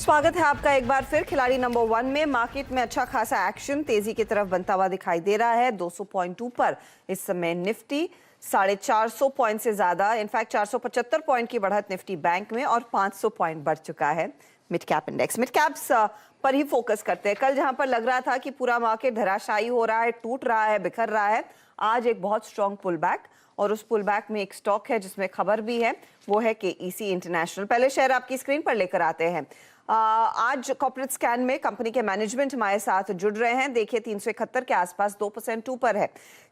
स्वागत है आपका एक बार फिर खिलाड़ी नंबर 1 में। मार्केट में अच्छा खासा एक्शन तेजी की तरफ बनता हुआ दिखाई दे रहा है। 200 पॉइंट ऊपर इस समय निफ्टी, 450 पॉइंट से ज्यादा, इनफैक्ट 475 पॉइंट की बढ़त निफ्टी बैंक में और 500 पॉइंट बढ़ चुका है mid cap index. Mid caps पर ही फोकस करते हैं। कल जहां पर लग रहा था कि पूरा मार्केट धराशायी हो रहा है, टूट रहा है, बिखर रहा है, आज एक बहुत स्ट्रॉन्ग पुल बैक, और उस पुल बैक में एक स्टॉक है जिसमें खबर भी है, वो है केईसी इंटरनेशनल। पहले शेयर आपकी स्क्रीन पर लेकर आते हैं। आज कॉर्पोरेट स्कैन में कंपनी के मैनेजमेंट हमारे साथ जुड़ रहे हैं। देखिए 371 के आसपास 2% ऊपर है।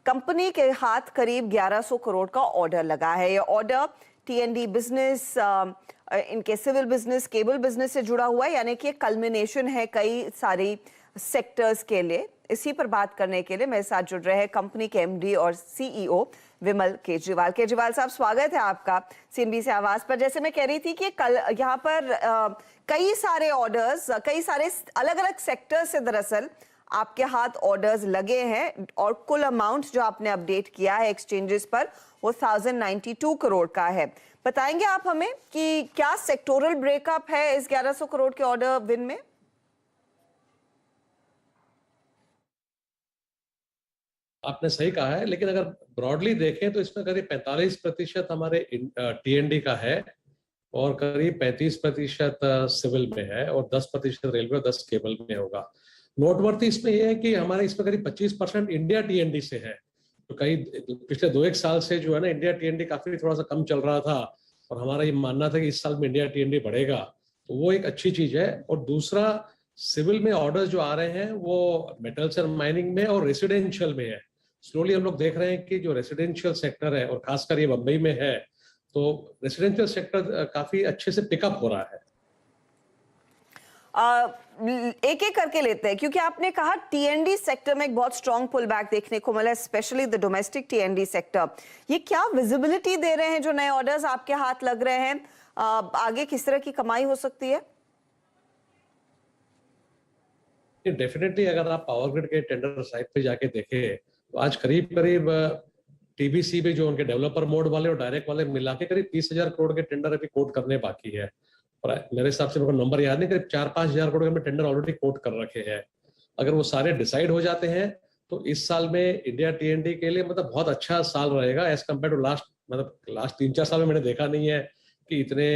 कंपनी के हाथ करीब 1100 करोड़ का ऑर्डर लगा है। ये ऑर्डर टीएनडी बिजनेस, इनके सिविल बिजनेस, केबल बिजनेस से जुड़ा हुआ है, यानी कि कल्मिनेशन है कई सारी सेक्टर्स के लिए। इसी पर बात करने के लिए मेरे साथ जुड़ रहे हैं कंपनी के एमडी और सीईओ विमल केजरीवाल। केजरीवाल साहब, स्वागत है आपका सीएनबी से आवाज पर। जैसे मैं कह रही थी कि कल यहाँ पर कई सारे ऑर्डर्स, कई सारे अलग अलग सेक्टर से दरअसल आपके हाथ ऑर्डर्स लगे हैं, और कुल अमाउंट जो आपने अपडेट किया है एक्सचेंजेस पर वो 1092 करोड़ का है। बताएंगे आप हमें कि क्या सेक्टोरल ब्रेकअप है इस 1100 करोड़ के ऑर्डर विन में? आपने सही कहा है, लेकिन अगर ब्रॉडली देखें तो इसमें करीब 45% हमारे टीएनडी का है और करीब 35% सिविल में है और 10% रेलवे और 10 केबल में होगा। नोटवर्ती इसमें यह है कि हमारे इसमें करीब 25% इंडिया टीएनडी से है। तो कई पिछले 2-1 साल से जो है ना, इंडिया टीएनडी काफी थोड़ा सा कम चल रहा था और हमारा ये मानना था कि इस साल में इंडिया टीएनडी बढ़ेगा, तो वो एक अच्छी चीज है। और दूसरा, सिविल में ऑर्डर जो आ रहे हैं वो मेटल्स एंड माइनिंग में और रेसिडेंशियल में है। स्लोली हम लोग देख रहे हैं कि जो रेसिडेंशियल सेक्टर है, और खासकर ये मुंबई में है, तो रेसिडेंशियल सेक्टर काफी अच्छे से पिकअप हो रहा है। एक एक करके लेते हैं, क्योंकि आपने कहा टीएनडी सेक्टर में एक बहुत स्ट्रॉन्ग पुल बैक देखने को मिला, स्पेशली द डोमेस्टिक टीएनडी सेक्टर। ये क्या विजिबिलिटी दे रहे हैं जो नए ऑर्डर्स आपके हाथ लग रहे हैं? आगे किस तरह की कमाई हो सकती है? डेफिनेटली अगर आप पावर ग्रिड के टेंडर साइट पे जाके देखें तो आज करीब करीब टीबीसी में जो उनके डेवलपर मोड वाले और डायरेक्ट वाले मिला के करीब 30,000 करोड़ के टेंडर अभी कोट करने बाकी है। और मेरे हिसाब से मेरे को नंबर याद नहीं, करीब 4-5 हजार करोड़ के टेंडर ऑलरेडी कोट कर रखे हैं। अगर वो सारे डिसाइड हो जाते हैं तो इस साल में इंडिया टीएनडी के लिए मतलब बहुत अच्छा साल रहेगा एज कम्पेयर टू लास्ट 3-4 साल में मैंने देखा नहीं है कि इतने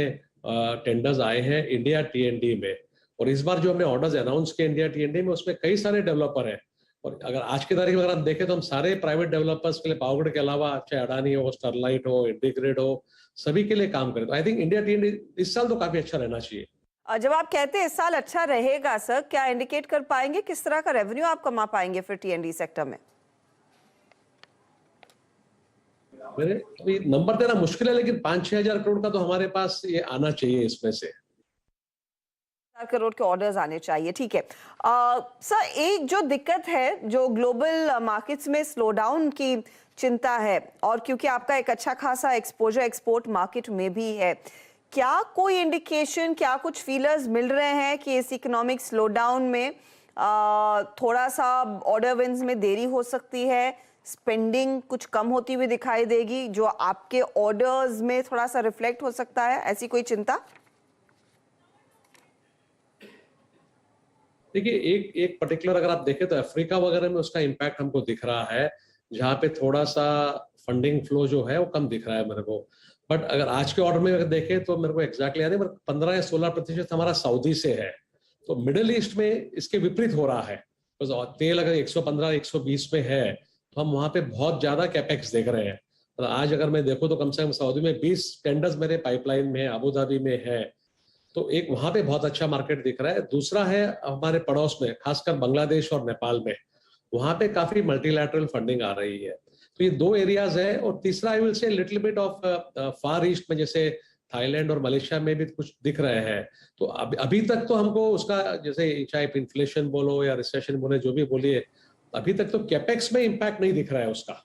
टेंडर्स आए हैं इंडिया टीएनडी में। और इस बार जो हमने ऑर्डर्स अनाउंस किए इंडिया टीएनडी में, उसमें कई सारे डेवलपर हैं। और अगर आज की तारीख में अगर हम देखें तो हम सारे प्राइवेट डेवलपर्स के लिए, पावर ग्रिड के अलावा, चाहे अडानी हो, स्टरलाइट हो, इंटीग्रेट हो, सभी के लिए काम करें। तो आई थिंक इंडिया टीएनडी इस साल तो काफी अच्छा रहना चाहिए। जब आप कहते हैं इस साल अच्छा रहेगा सर, क्या इंडिकेट कर पाएंगे किस तरह का रेवेन्यू आप कमा पाएंगे फिर टीएनडी सेक्टर में? मेरे अभी नंबर देना मुश्किल है, लेकिन 5-6 हजार करोड़ का तो हमारे पास ये आना चाहिए इसमें से। 4 करोड़ के ऑर्डर्स आने चाहिए, ठीक है। सर, एक जो दिक्कत है, जो ग्लोबल मार्केट्स में स्लो डाउन की चिंता है, और क्योंकि आपका एक अच्छा खासा एक्सपोजर एक्सपोर्ट मार्केट में भी है, क्या कोई इंडिकेशन, क्या कुछ फीलर्स मिल रहे हैं कि इस इकोनॉमिक स्लो डाउन में थोड़ा सा ऑर्डर विंस में देरी हो सकती है, स्पेंडिंग कुछ कम होती हुई दिखाई देगी, जो आपके ऑर्डर्स में थोड़ा सा रिफ्लेक्ट हो सकता है? ऐसी कोई चिंता? देखिए, एक पर्टिकुलर अगर आप देखें तो अफ्रीका वगैरह में उसका इम्पैक्ट हमको दिख रहा है, जहाँ पे थोड़ा सा फंडिंग फ्लो जो है वो कम दिख रहा है मेरे को। बट अगर आज के ऑर्डर में अगर देखें तो मेरे को एग्जैक्टली याद है, 15 या 16% हमारा सऊदी से है। तो मिडिल ईस्ट में इसके विपरीत हो रहा है। तेल अगर 115-120 में है तो हम वहाँ पे बहुत ज्यादा कैपेक्स देख रहे हैं। तो आज अगर मैं देखूँ तो कम से कम सऊदी में 20 टेंडर्स मेरे पाइपलाइन में है, अबू धाबी में है। तो एक वहां पे बहुत अच्छा मार्केट दिख रहा है। दूसरा है हमारे पड़ोस में, खासकर बांग्लादेश और नेपाल में, वहां पे काफी मल्टीलैटरल फंडिंग आ रही है। तो ये 2 एरियाज है। और तीसरा I will say little bit of far east में, जैसे थाईलैंड और मलेशिया में भी कुछ दिख रहे हैं। तो अभी तक तो हमको उसका, जैसे चाहे इन्फ्लेशन बोलो या रिसेशन बोले, जो भी बोलिए, अभी तक तो कैपेक्स में इम्पैक्ट नहीं दिख रहा है उसका।